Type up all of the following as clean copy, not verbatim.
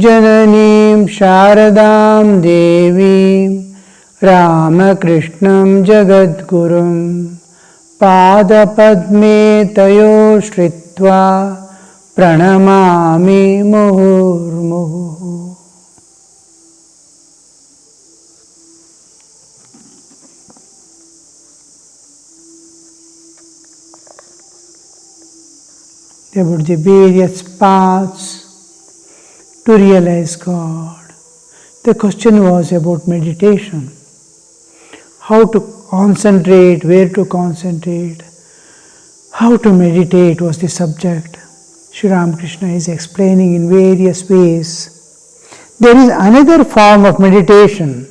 Jananim Sharadam Devim Ramakrishnam Jagadgurum Pada Padme Tayo Shritva Pranamami Muhurmuhu. About the various paths to realize God. The question was about meditation. How to concentrate, where to concentrate, how to meditate was the subject. Sri Ramakrishna is explaining in various ways. There is another form of meditation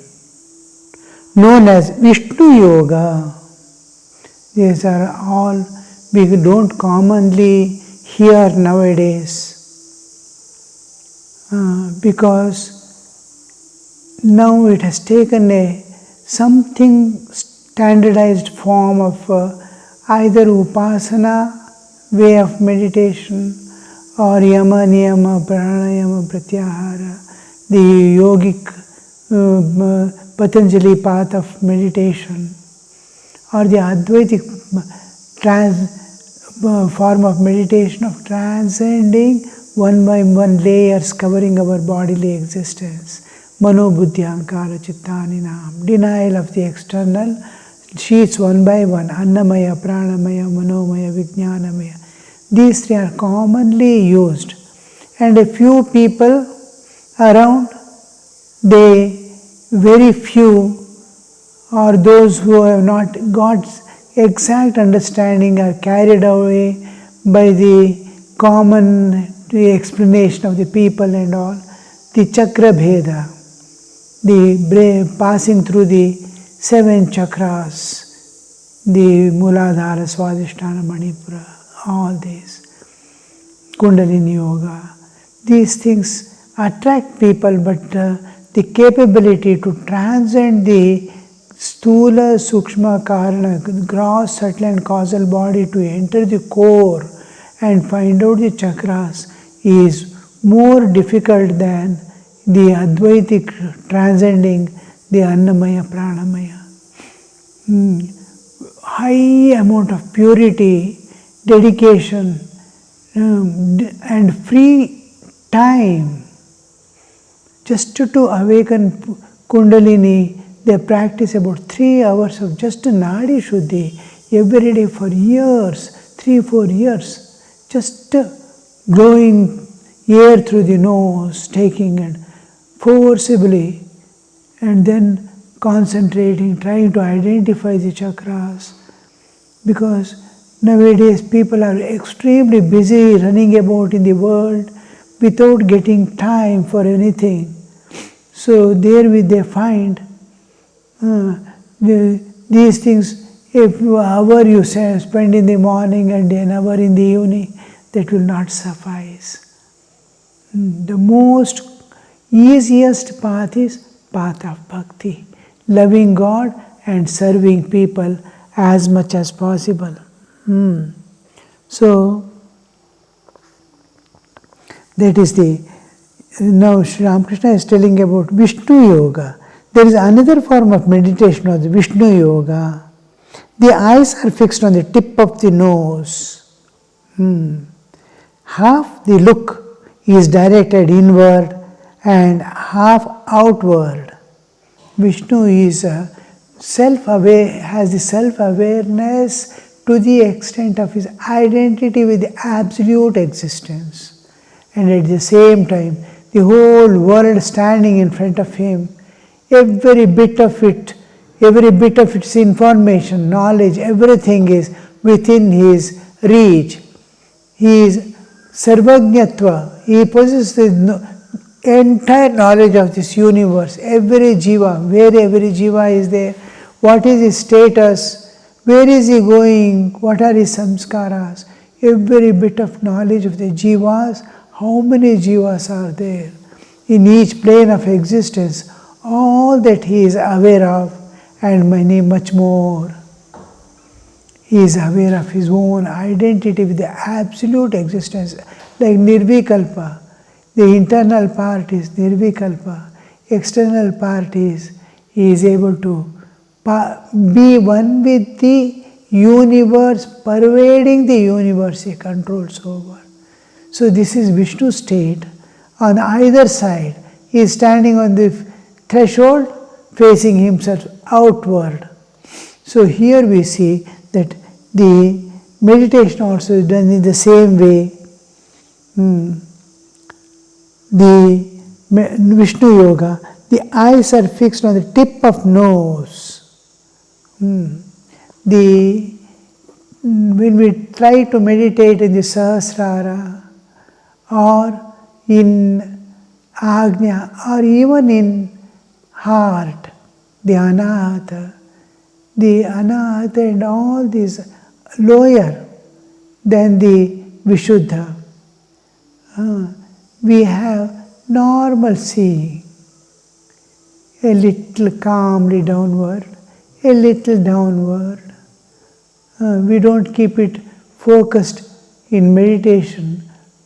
known as Vishnu Yoga. These are all we don't commonly hear nowadays. Because now it has taken a something standardized form of either upasana way of meditation or yama, niyama, pranayama, pratyahara, the yogic Patanjali path of meditation, or the Advaitic form of meditation of transcending one by one layers covering our bodily existence. Mano buddhi ahankara chittaninam. Denial of the external sheets one by one. Annamaya, pranamaya, manomaya, vijnanamaya. These three are commonly used. And a few people around, very few, or those who have not got exact understanding are carried away by the common explanation of the people and all. The chakra bheda, the passing through the 7 chakras, the Muladhara, Swadhisthana, Manipura, all these, Kundalini Yoga, these things attract people, but the capability to transcend the Stula, Sukshma, Karana, gross, subtle and causal body to enter the core and find out the chakras is more difficult than the Advaitic transcending the Annamaya, Pranamaya. High amount of purity, dedication and free time just to awaken Kundalini. They practice about 3 hours of just Nadi Shuddhi every day for years, 3-4 years, just blowing air through the nose, taking and forcibly, and then concentrating, trying to identify the chakras. Because nowadays people are extremely busy running about in the world without getting time for anything. So therewith they find these things, if an hour you spend in the morning and an hour in the evening, that will not suffice. The most easiest path is path of bhakti, loving God and serving people as much as possible. So, that is now Sri Ramakrishna is telling about Vishnu Yoga. There is another form of meditation of the Vishnu Yoga. The eyes are fixed on the tip of the nose. Half the look is directed inward and half outward. Vishnu is self-aware, has the self-awareness to the extent of his identity with the absolute existence. And at the same time, the whole world standing in front of him, every bit of its information, knowledge, everything is within his reach. He is Sarvajñatva. He possesses the entire knowledge of this universe. Every jiva, where every jiva is there, what is his status, where is he going, what are his samskaras, every bit of knowledge of the jivas, how many jivas are there in each plane of existence, all that he is aware of, and much more. He is aware of his own identity with the absolute existence, like Nirvikalpa. The internal part is nirvikalpa, external part is he is able to be one with the universe, pervading the universe, he controls over. So this is Vishnu state. On either side, he is standing on the threshold, facing himself outward. So here we see that the meditation also is done in the same way. The Vishnu Yoga, the eyes are fixed on the tip of nose. When we try to meditate in the Sahasrara or in Agnya or even in heart, the Anahata and all these lower than the Vishuddha, we have normal seeing, a little calmly downward, a little downward. We don't keep it focused in meditation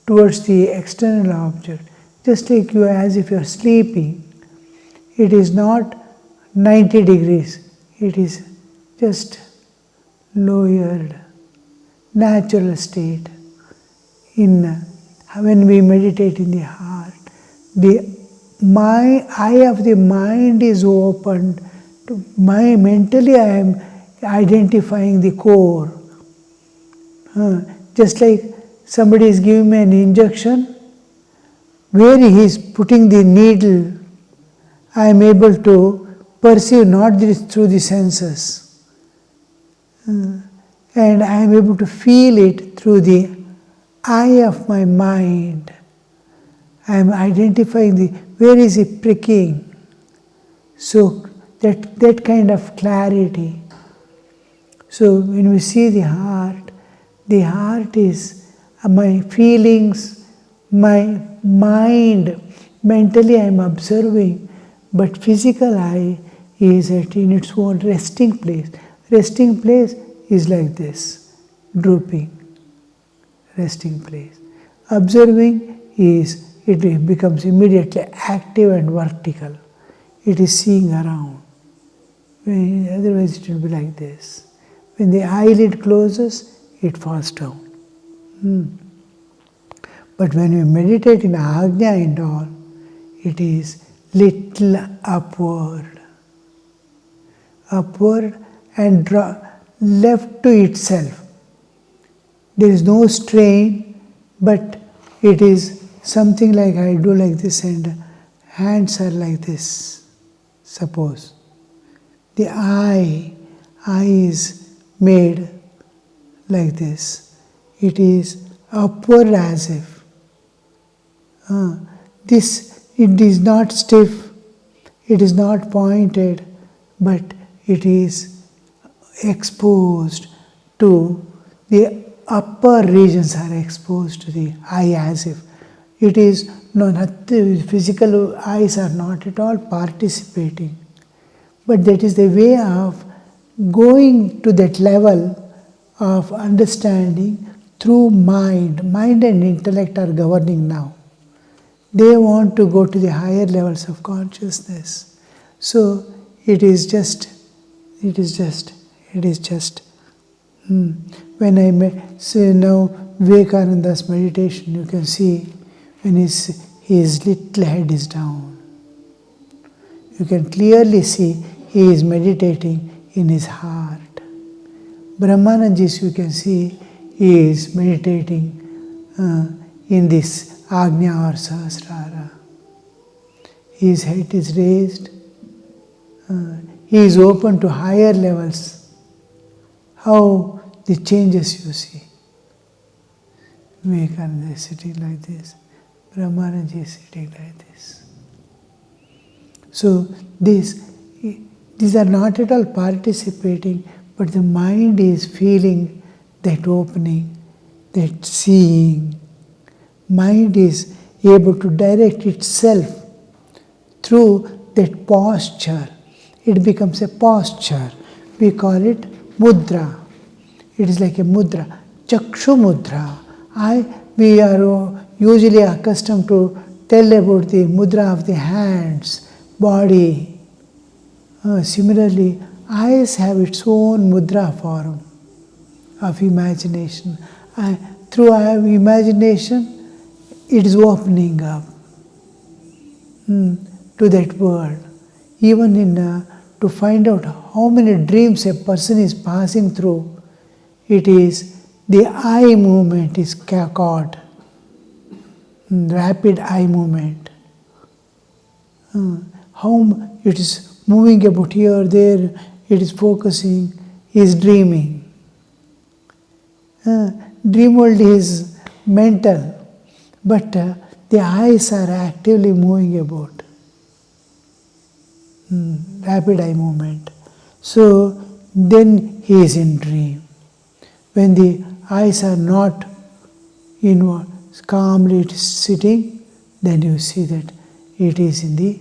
towards the external object, just like you as if you are sleeping. It is not 90 degrees, it is just lowered, natural state. When we meditate in the heart, the eye of the mind is opened. Mentally I am identifying the core. Just like somebody is giving me an injection, where he is putting the needle, I am able to perceive not through the senses. And I am able to feel it through the eye of my mind. I am identifying where is it pricking. So that kind of clarity. So when we see the heart is my feelings, my mind. Mentally I am observing, but physical eye is in its own resting place. Resting place is like this, drooping. Resting place. Observing it becomes immediately active and vertical. It is seeing around. Otherwise it will be like this. When the eyelid closes, it falls down. But when we meditate in Agnya and all, it is little upward. Upward and left to itself. There is no strain, but it is something like I do like this and hands are like this, suppose. The eye is made like this. It is upward as if. It is not stiff, it is not pointed, but it is exposed to the upper regions are exposed to the eye as if. It is physical eyes are not at all participating. But that is the way of going to that level of understanding through mind. Mind and intellect are governing now. They want to go to the higher levels of consciousness. So it is just. When I say now Vinayakananda's meditation, you can see when his little head is down. You can clearly see he is meditating in his heart. Brahmanandaji, you can see he is meditating in this Agnya or Sahasrara. His head is raised. He is open to higher levels. How the changes you see. Vivekananda is sitting like this. Brahmanandaji is sitting like this. So these are not at all participating, but the mind is feeling that opening, that seeing. Mind is able to direct itself through that posture. It becomes a posture. We call it mudra. It is like a mudra. Chakshu mudra. We are usually accustomed to tell about the mudra of the hands, body. Similarly, eyes have its own mudra form of imagination. Through our imagination, it is opening up to that world. Even to find out how many dreams a person is passing through, it is the eye movement is caught. Rapid eye movement. How it is moving about here, there, it is focusing, is dreaming. Dream world is mental, but the eyes are actively moving about. Rapid eye movement. So then he is in dream. When the eyes are not inward, calmly it is sitting, then you see that it is in the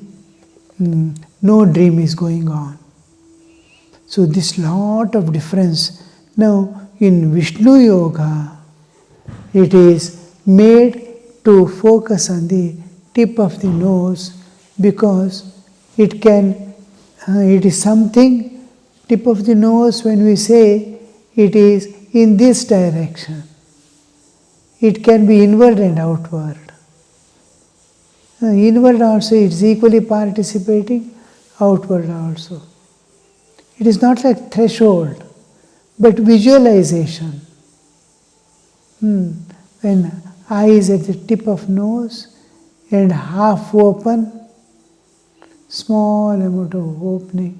no dream is going on. So this lot of difference. Now in Vishnu Yoga, it is made to focus on the tip of the nose because it is something, tip of the nose, when we say it is in this direction. It can be inward and outward. Inward also it is equally participating, outward also. It is not like threshold, but visualization. When eye is at the tip of nose and half open, small amount of opening,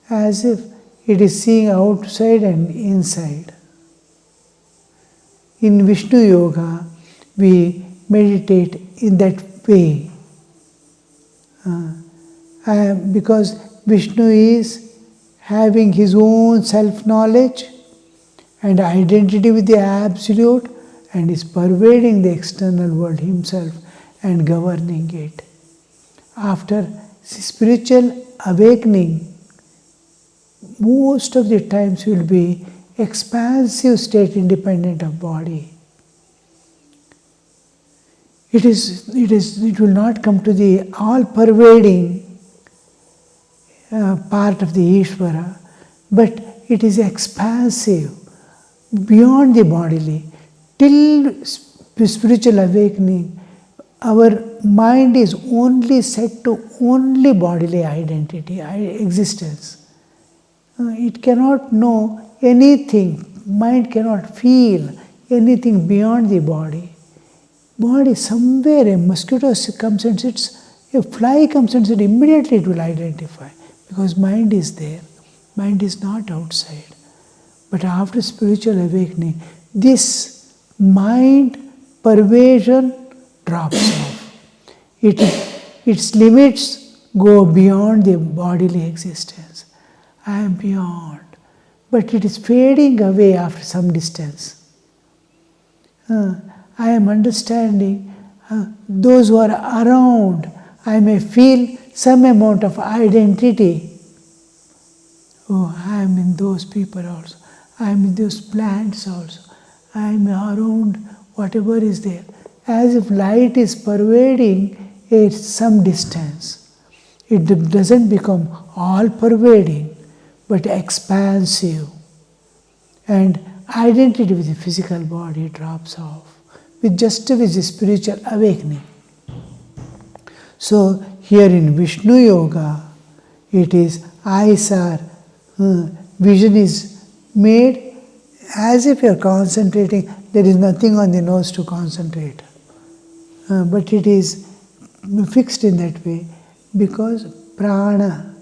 as if it is seeing outside and inside. In Vishnu Yoga, we meditate in that way. Because Vishnu is having his own self-knowledge and identity with the Absolute and is pervading the external world himself and governing it. After spiritual awakening, most of the times will be expansive state independent of body. It will not come to the all-pervading part of the Ishvara, but it is expansive beyond the bodily. Till spiritual awakening, our mind is only set to only bodily identity, existence. It cannot know anything, mind cannot feel anything beyond the body. Body, somewhere a mosquito comes and sits, a fly comes and sits, immediately it will identify because mind is there, mind is not outside. But after spiritual awakening, this mind pervasion drops off. Its limits go beyond the bodily existence. I am beyond. But it is fading away after some distance. I am understanding those who are around. I may feel some amount of identity. Oh, I am in those people also. I am in those plants also. I am around whatever is there. As if light is pervading at some distance. It doesn't become all-pervading, but expansive. And identity with the physical body drops off. With the spiritual awakening. So here in Vishnu Yoga, it is eyes are, vision is made as if you are concentrating. There is nothing on the nose to concentrate. But it is fixed in that way because prana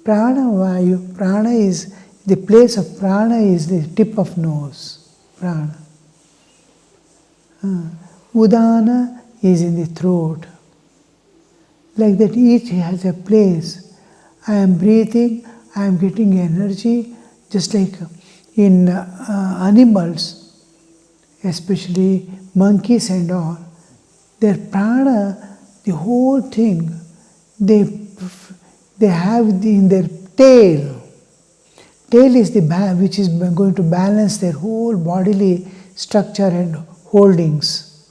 vayu, prana is, the place of prana is the tip of nose, prana. Udana is in the throat. Like that, each has a place. I am breathing, I am getting energy, just like in animals, especially monkeys and all. Their prana, the whole thing, they have in their tail. Tail is the which is going to balance their whole bodily structure and holdings.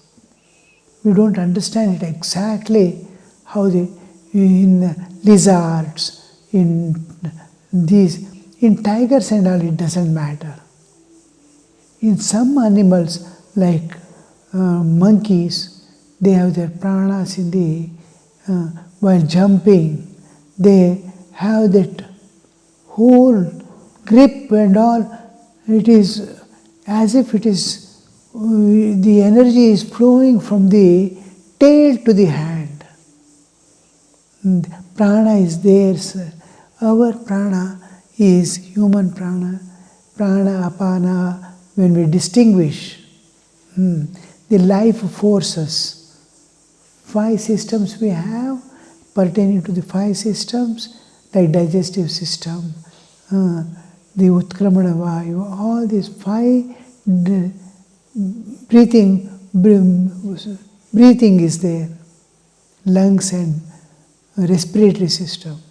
we don't understand it exactly how in lizards, in these, in tigers and all, it doesn't matter. In some animals like monkeys, they have their pranas in the while jumping. They have that whole grip and all. It is as if it is the energy is flowing from the tail to the hand. And prana is there, sir. Our prana is human prana, prana, apana. When we distinguish the life forces, 5 systems we have pertaining to the 5 systems, like digestive system, the Utkramana Vayu, all these 5 breathing is there, lungs and respiratory system.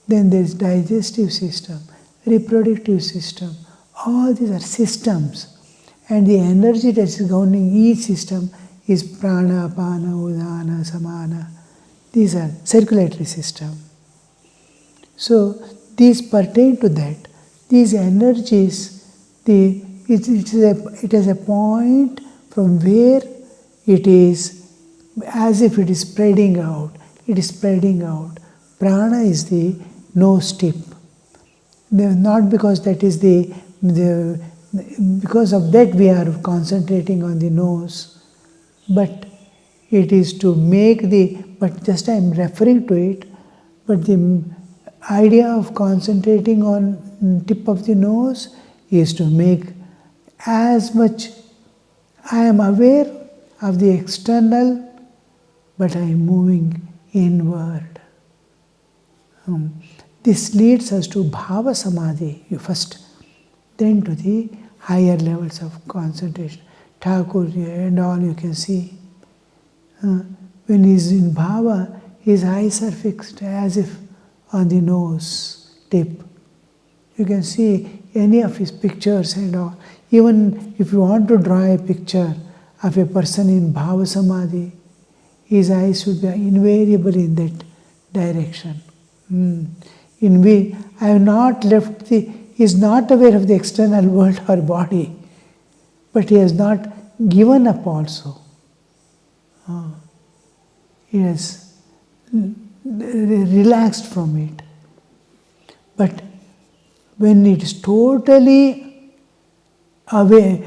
Then there is digestive system, reproductive system. All these are systems, and the energy that is governing each system is prana, apana, udana, samana. These are circulatory system. So these pertain to that. These energies, it is a point from where it is as if it is spreading out. It is spreading out. Prana is the nose tip. Not because that is because of that we are concentrating on the nose, but it is to make but just I am referring to it, but the idea of concentrating on tip of the nose is to make as much, I am aware of the external, but I am moving inward. This leads us to bhava samadhi first, then to the higher levels of concentration. Thakur and all you can see. When he is in bhava, his eyes are fixed as if on the nose tip. You can see any of his pictures and all. Even if you want to draw a picture of a person in bhava samadhi, his eyes should be invariably in that direction. I have not left he is not aware of the external world or body, but he has not given up also. He has relaxed from it. But when it is totally away,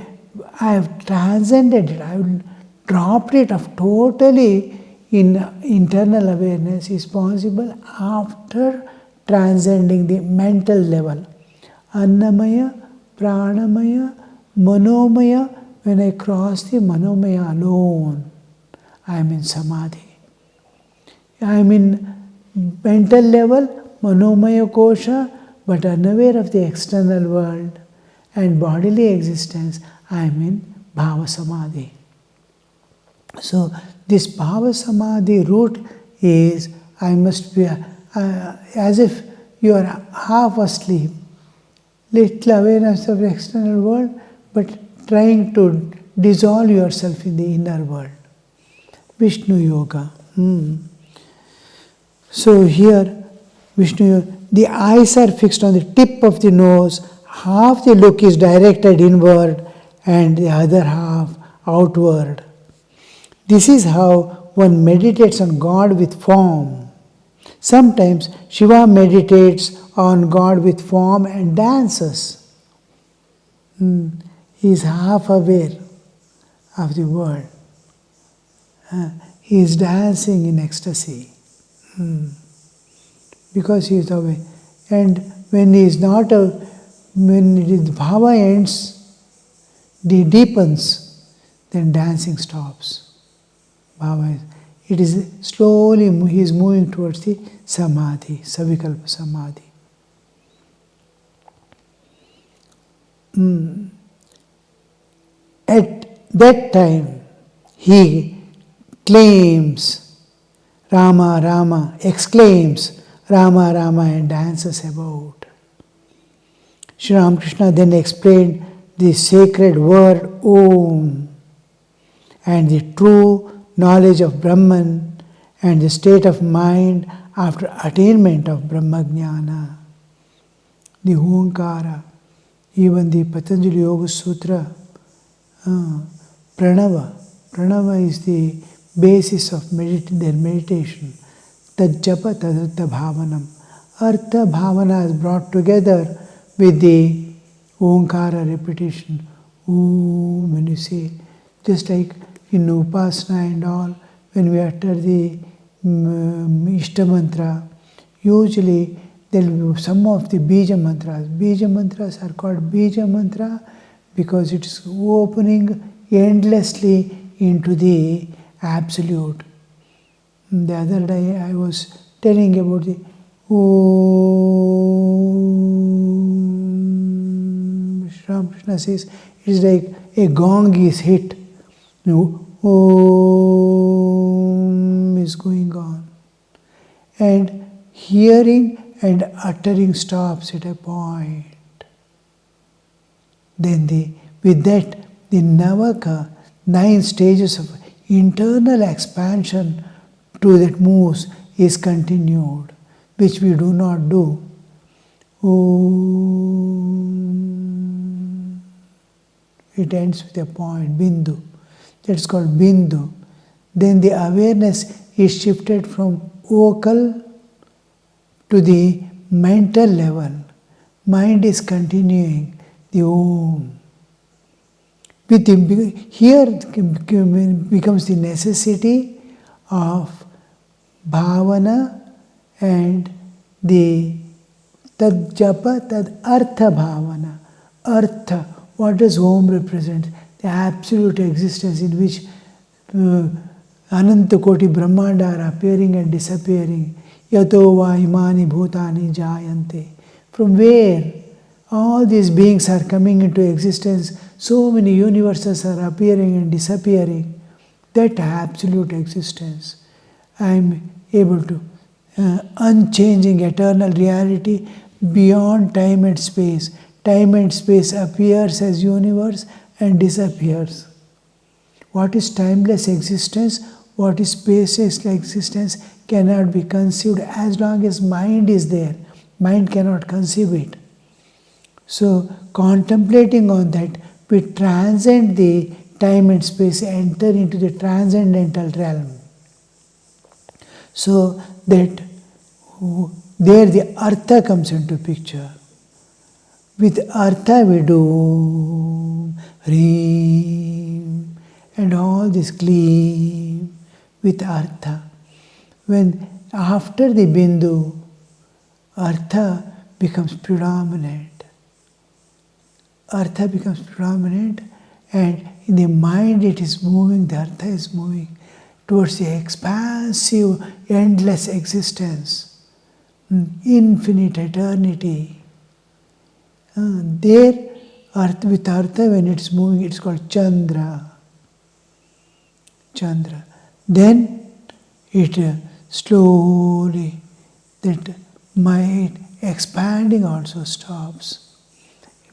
I have transcended it, I have dropped it of totally in internal awareness is possible after transcending the mental level. Annamaya, Pranamaya, Manomaya, when I cross the Manomaya alone, I am in Samadhi. I am in mental level, Manomaya Kosha, but unaware of the external world and bodily existence, I am in Bhava Samadhi. So this Bhava Samadhi root is, I must be as if you are half asleep, little awareness of the external world, but trying to dissolve yourself in the inner world. Vishnu Yoga. So here, Vishnu Yoga, the eyes are fixed on the tip of the nose, half the look is directed inward and the other half outward. This is how one meditates on God with form. Sometimes Shiva meditates on God with form and dances. He is half aware of the world. He is dancing in ecstasy. Because he is aware. And when he is not, when the bhava ends, deepens, then dancing stops. Bhava, it is slowly, he is moving towards the samadhi, savikalpa samadhi. At that time, he claims Rama, Rama, exclaims Rama, Rama and dances about. Sri Ramakrishna then explained the sacred word Om and the true knowledge of Brahman and the state of mind after attainment of Brahmajnana. The Onkara, even the Patanjali Yoga Sutra, Pranava. Pranava is the basis of their meditation. Tajjapa tadartha bhavanam. Artha bhavana is brought together with the Onkara repetition. Om, when you say, just like in Upasana and all, when we utter the Ishta mantra, usually there will be some of the Bija mantras. Bija mantras are called Bija mantra because it is opening endlessly into the Absolute. The other day I was telling about the Om. Krishna says it is like a gong is hit. Om is going on. And hearing and uttering stops at a point. Then with that, the Navaka, 9 stages of internal expansion to that moves is continued, which we do not do. Om. It ends with a point, Bindu. That's called Bindu. Then the awareness is shifted from vocal to the mental level. Mind is continuing the Om. Here becomes the necessity of bhavana and the tad japa, tad artha bhavana. Artha, what does Om represent? The absolute existence in which Ananta Koti Brahmanda are appearing and disappearing. Yato va imani bhutani jayante. From where all these beings are coming into existence, so many universes are appearing and disappearing. That absolute existence, I am able to unchanging eternal reality beyond time and space. Time and space appears as universe and disappears. What is timeless existence, what is spaceless existence cannot be conceived as long as mind is there. Mind cannot conceive it. So, contemplating on that, we transcend the time and space, enter into the transcendental realm. So that there the artha comes into picture. With artha we do Reem and all this Gleam with artha. When after the Bindu, artha becomes predominant. Artha becomes predominant, and in the mind it is moving, the artha is moving towards the expansive, endless existence, infinite eternity. There, with artha, when it's moving, it's called Chandra. Chandra. Then it slowly, that mind expanding also stops.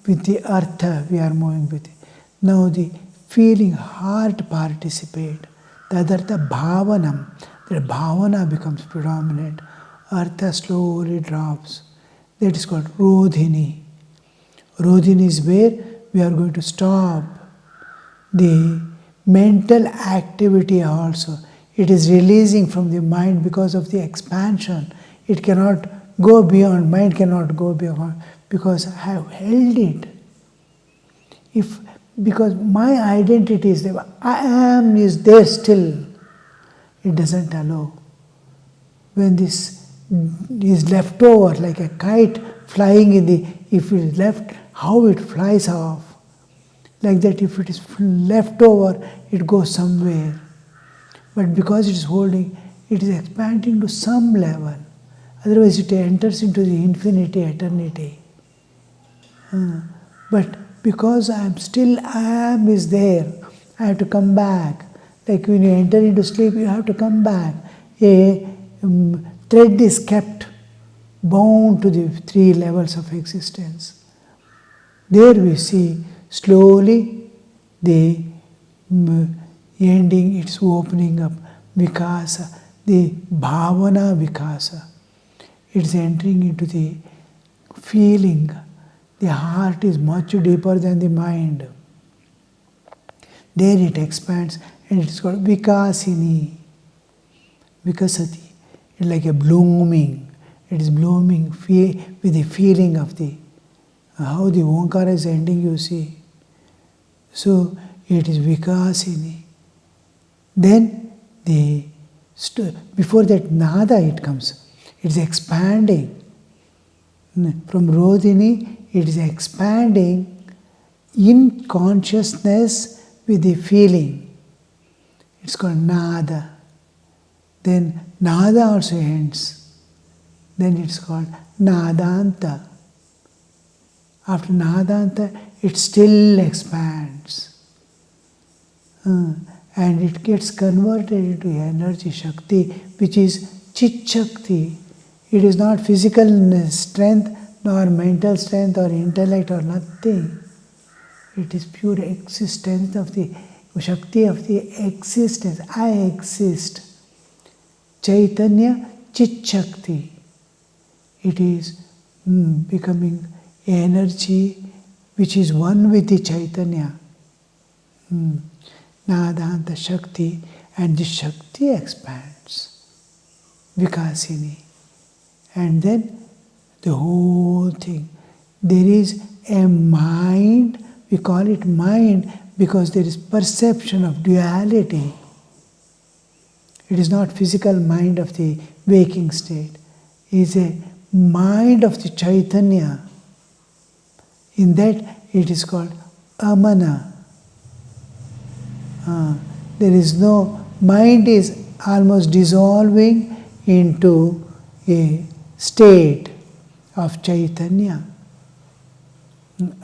With the artha, we are moving with it. Now the feeling, heart participate. Tadartha bhavanam. The bhavana becomes predominant. Artha slowly drops. That is called Rodhini. Rodhini is where we are going to stop the mental activity also. It is releasing from the mind because of the expansion. It cannot go beyond, mind cannot go beyond, because I have held it. Because my identity is there, I am is there still. It doesn't allow. When this is left over, like a kite flying in the, if it is left, how it flies off. Like that, if it is left over, it goes somewhere. But because it is holding, it is expanding to some level. Otherwise it enters into the infinity, eternity. But because I am is there, I have to come back. Like when you enter into sleep, you have to come back. A thread is kept bound to the 3 levels of existence. There we see slowly the ending, it's opening up. Vikasa, the bhavana vikasa. It's entering into the feeling. The heart is much deeper than the mind. There it expands and it's called vikasini. Vikasati. It's like a blooming. It is blooming with the feeling of the how the Omkara is ending, you see. So it is vikasini. Then before that nada it comes. It is expanding. From Rodini, it is expanding in consciousness with the feeling. It's called nada. Then nada also ends. Then it's called nadanta. After nadanta, it still expands. And it gets converted into energy, Shakti, which is Chit Shakti. It is not physical strength, nor mental strength, or intellect, or nothing. It is pure existence of the Shakti of the existence. I exist. Chaitanya Chit Shakti. It is becoming energy which is one with the Chaitanya. Nadanta Shakti, and the Shakti expands. Vikasini. And then the whole thing. There is a mind, we call it mind because there is perception of duality. It is not physical mind of the waking state. It is a mind of the Chaitanya. In that it is called amana. There is no, mind is almost dissolving into a state of Chaitanya.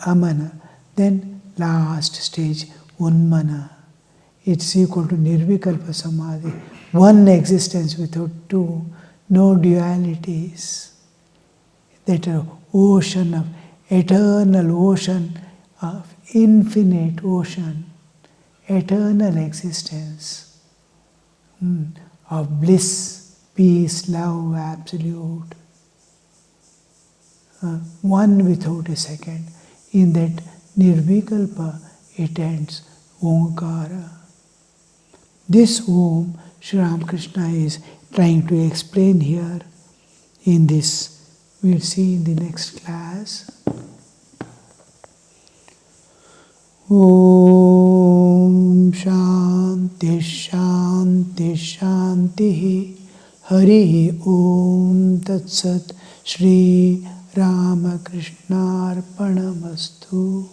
Amana. Then last stage, unmana. It's equal to nirvikalpa samadhi. One existence without two, no dualities. That ocean of eternal ocean of infinite ocean, eternal existence of bliss, peace, love, absolute. One without a second. In that nirvikalpa, it ends Omkara. This Om, Sri Ramakrishna is trying to explain here in this. We'll see in the next class. Om Shanti Shanti Shanti Hari Om Tat Sat Shri Ramakrishna Arpanamastu.